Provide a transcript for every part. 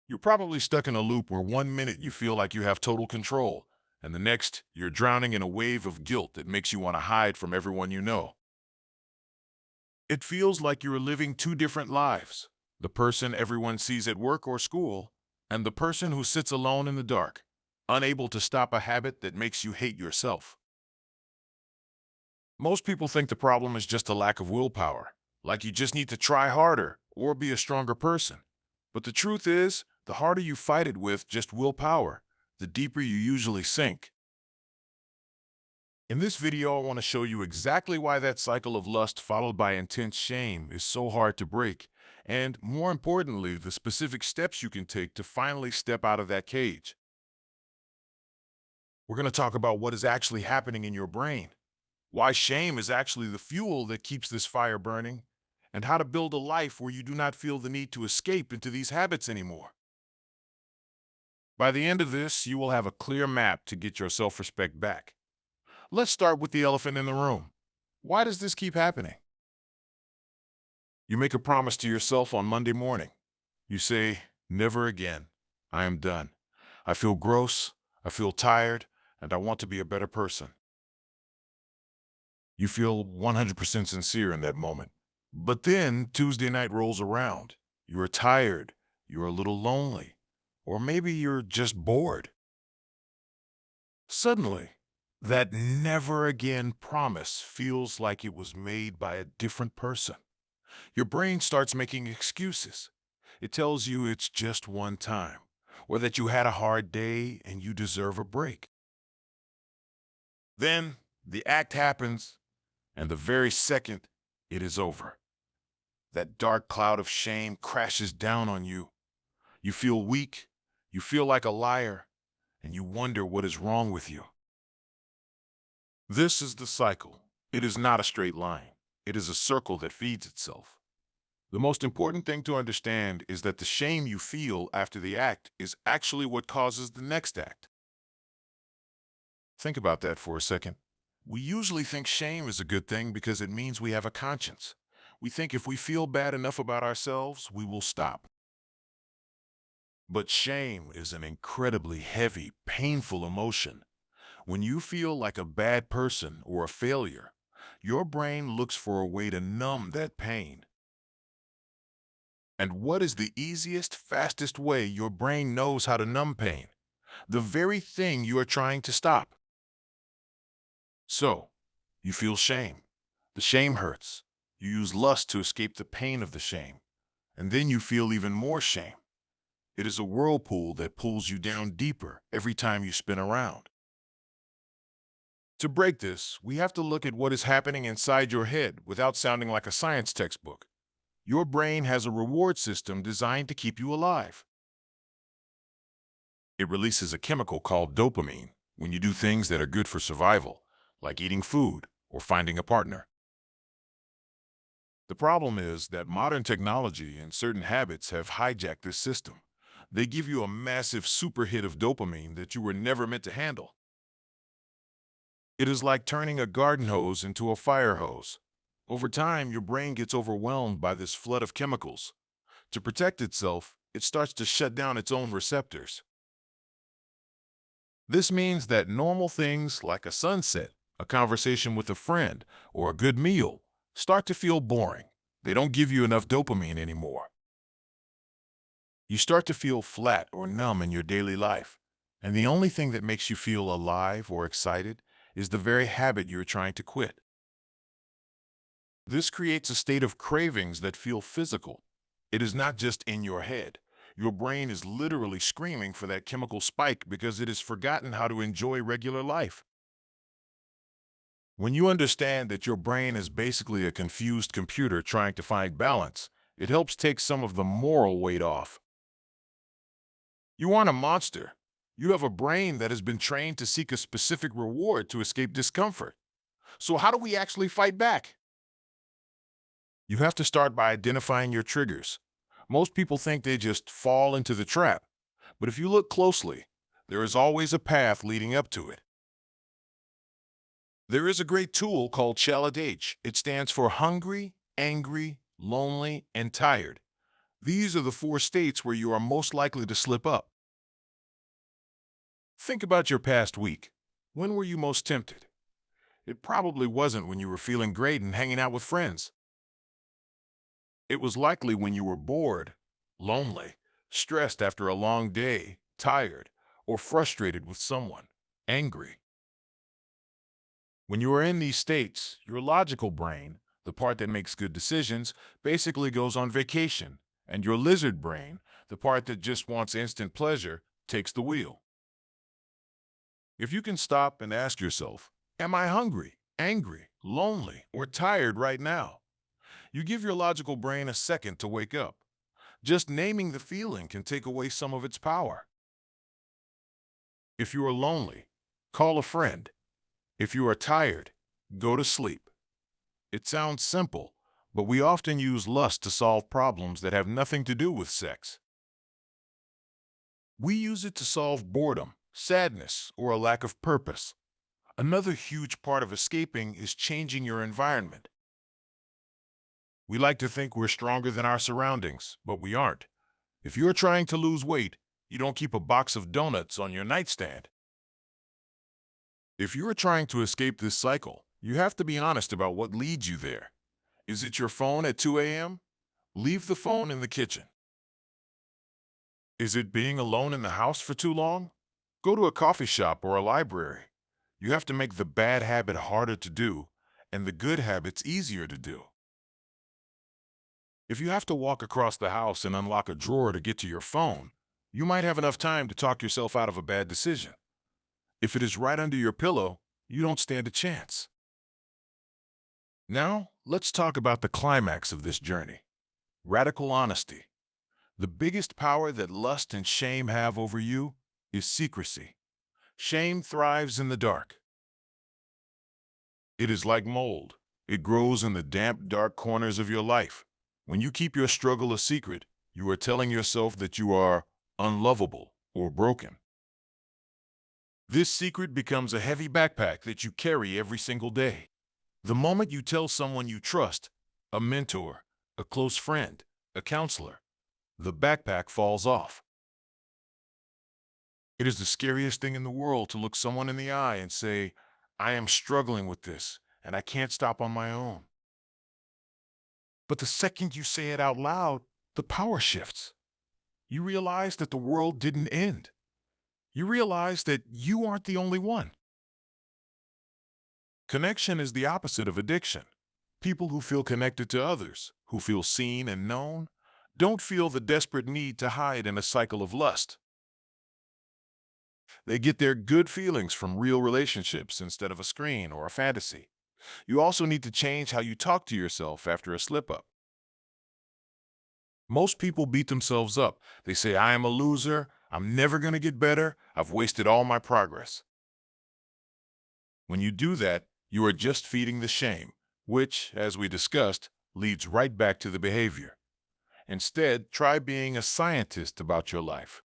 You're probably stuck in a loop where one minute you feel like you have total control, and the next, you're drowning in a wave of guilt that makes you want to hide from everyone you know. It feels like you're living two different lives: the person everyone sees at work or school, and the person who sits alone in the dark, unable to stop a habit that makes you hate yourself. Most people think the problem is just a lack of willpower, like you just need to try harder or be a stronger person. But the truth is, the harder you fight it with just willpower, the deeper you usually sink. In this video, I want to show you exactly why that cycle of lust followed by intense shame is so hard to break, and more importantly, the specific steps you can take to finally step out of that cage. We're going to talk about what is actually happening in your brain, why shame is actually the fuel that keeps this fire burning, and how to build a life where you do not feel the need to escape into these habits anymore. By the end of this, you will have a clear map to get your self-respect back. Let's start with the elephant in the room. Why does this keep happening? You make a promise to yourself on Monday morning. You say, "Never again. I am done. I feel gross, I feel tired, and I want to be a better person." You feel 100% sincere in that moment. But then Tuesday night rolls around. You are tired, you're a little lonely, or maybe you're just bored. Suddenly, that never again promise feels like it was made by a different person. Your brain starts making excuses. It tells you it's just one time, or that you had a hard day and you deserve a break. Then the act happens, and the very second it is over, that dark cloud of shame crashes down on you. You feel weak, you feel like a liar, and you wonder what is wrong with you. This is the cycle. It is not a straight line. It is a circle that feeds itself. The most important thing to understand is that the shame you feel after the act is actually what causes the next act. Think about that for a second. We usually think shame is a good thing because it means we have a conscience. We think if we feel bad enough about ourselves, we will stop. But shame is an incredibly heavy, painful emotion. When you feel like a bad person or a failure, your brain looks for a way to numb that pain. And what is the easiest, fastest way your brain knows how to numb pain? The very thing you are trying to stop. So, you feel shame. The shame hurts. You use lust to escape the pain of the shame. And then you feel even more shame. It is a whirlpool that pulls you down deeper every time you spin around. To break this, we have to look at what is happening inside your head without sounding like a science textbook. Your brain has a reward system designed to keep you alive. It releases a chemical called dopamine when you do things that are good for survival, like eating food or finding a partner. The problem is that modern technology and certain habits have hijacked this system. They give you a massive super hit of dopamine that you were never meant to handle. It is like turning a garden hose into a fire hose. Over time, your brain gets overwhelmed by this flood of chemicals. To protect itself, it starts to shut down its own receptors. This means that normal things like a sunset, a conversation with a friend, or a good meal start to feel boring. They don't give you enough dopamine anymore. You start to feel flat or numb in your daily life, and the only thing that makes you feel alive or excited is the very habit you're trying to quit. This creates a state of cravings that feel physical. It is not just in your head. Your brain is literally screaming for that chemical spike because it has forgotten how to enjoy regular life. When you understand that your brain is basically a confused computer trying to find balance, it helps take some of the moral weight off. You aren't a monster. You have a brain that has been trained to seek a specific reward to escape discomfort. So how do we actually fight back? You have to start by identifying your triggers. Most people think they just fall into the trap, but if you look closely, there is always a path leading up to it. There is a great tool called Shallot H. It stands for hungry, angry, lonely, and tired. These are the four states where you are most likely to slip up. Think about your past week. When were you most tempted? It probably wasn't when you were feeling great and hanging out with friends. It was likely when you were bored, lonely, stressed after a long day, tired, or frustrated with someone, angry. When you are in these states, your logical brain, the part that makes good decisions, basically goes on vacation, and your lizard brain, the part that just wants instant pleasure, takes the wheel. If you can stop and ask yourself, am I hungry, angry, lonely, or tired right now? You give your logical brain a second to wake up. Just naming the feeling can take away some of its power. If you are lonely, call a friend. If you are tired, go to sleep. It sounds simple, but we often use lust to solve problems that have nothing to do with sex. We use it to solve boredom, sadness, or a lack of purpose. Another huge part of escaping is changing your environment. We like to think we're stronger than our surroundings, but we aren't. If you're trying to lose weight, you don't keep a box of donuts on your nightstand. If you're trying to escape this cycle, you have to be honest about what leads you there. Is it your phone at 2 a.m.? Leave the phone in the kitchen. Is it being alone in the house for too long? Go to a coffee shop or a library. You have to make the bad habit harder to do and the good habits easier to do. If you have to walk across the house and unlock a drawer to get to your phone, you might have enough time to talk yourself out of a bad decision. If it is right under your pillow, you don't stand a chance. Now, let's talk about the climax of this journey. Radical honesty. The biggest power that lust and shame have over you is secrecy. Shame thrives in the dark. It is like mold. It grows in the damp, dark corners of your life. When you keep your struggle a secret, you are telling yourself that you are unlovable or broken. This secret becomes a heavy backpack that you carry every single day. The moment you tell someone you trust, a mentor, a close friend, a counselor, the backpack falls off. It is the scariest thing in the world to look someone in the eye and say, I am struggling with this, and I can't stop on my own. But the second you say it out loud, the power shifts. You realize that the world didn't end. You realize that you aren't the only one. Connection is the opposite of addiction. People who feel connected to others, who feel seen and known, don't feel the desperate need to hide in a cycle of lust. They get their good feelings from real relationships instead of a screen or a fantasy. You also need to change how you talk to yourself after a slip-up. Most people beat themselves up. They say, I am a loser, I'm never going to get better, I've wasted all my progress. When you do that, you are just feeding the shame, which, as we discussed, leads right back to the behavior. Instead, try being a scientist about your life.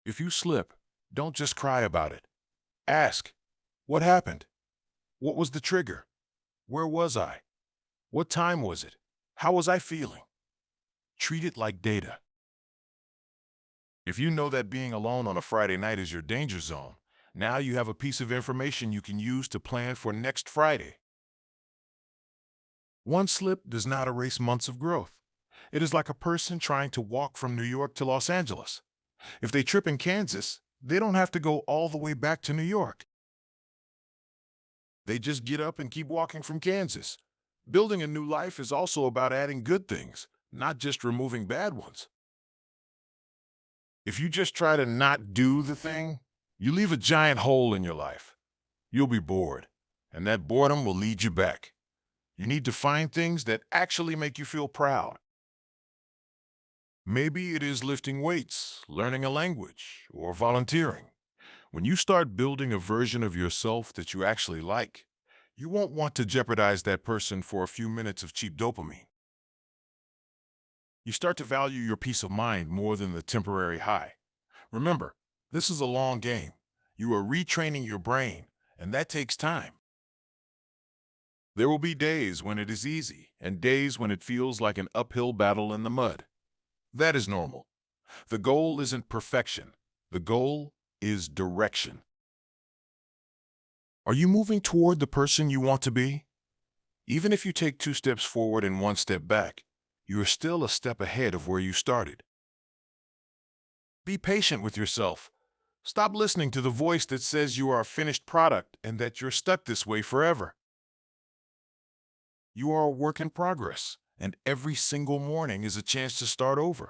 If you slip, don't just cry about it. Ask, what happened? What was the trigger? Where was I? What time was it? How was I feeling? Treat it like data. If you know that being alone on a Friday night is your danger zone, now you have a piece of information you can use to plan for next Friday. One slip does not erase months of growth. It is like a person trying to walk from New York to Los Angeles. If they trip in Kansas, they don't have to go all the way back to New York. They just get up and keep walking from Kansas. Building a new life is also about adding good things, not just removing bad ones. If you just try to not do the thing, you leave a giant hole in your life. You'll be bored, and that boredom will lead you back. You need to find things that actually make you feel proud. Maybe it is lifting weights, learning a language, or volunteering. When you start building a version of yourself that you actually like, you won't want to jeopardize that person for a few minutes of cheap dopamine. You start to value your peace of mind more than the temporary high. Remember, this is a long game. You are retraining your brain, and that takes time. There will be days when it is easy and days when it feels like an uphill battle in the mud. That is normal. The goal isn't perfection. The goal is direction. Are you moving toward the person you want to be? Even if you take 2 steps forward and 1 step back, you are still a step ahead of where you started. Be patient with yourself. Stop listening to the voice that says you are a finished product and that you're stuck this way forever. You are a work in progress, and every single morning is a chance to start over.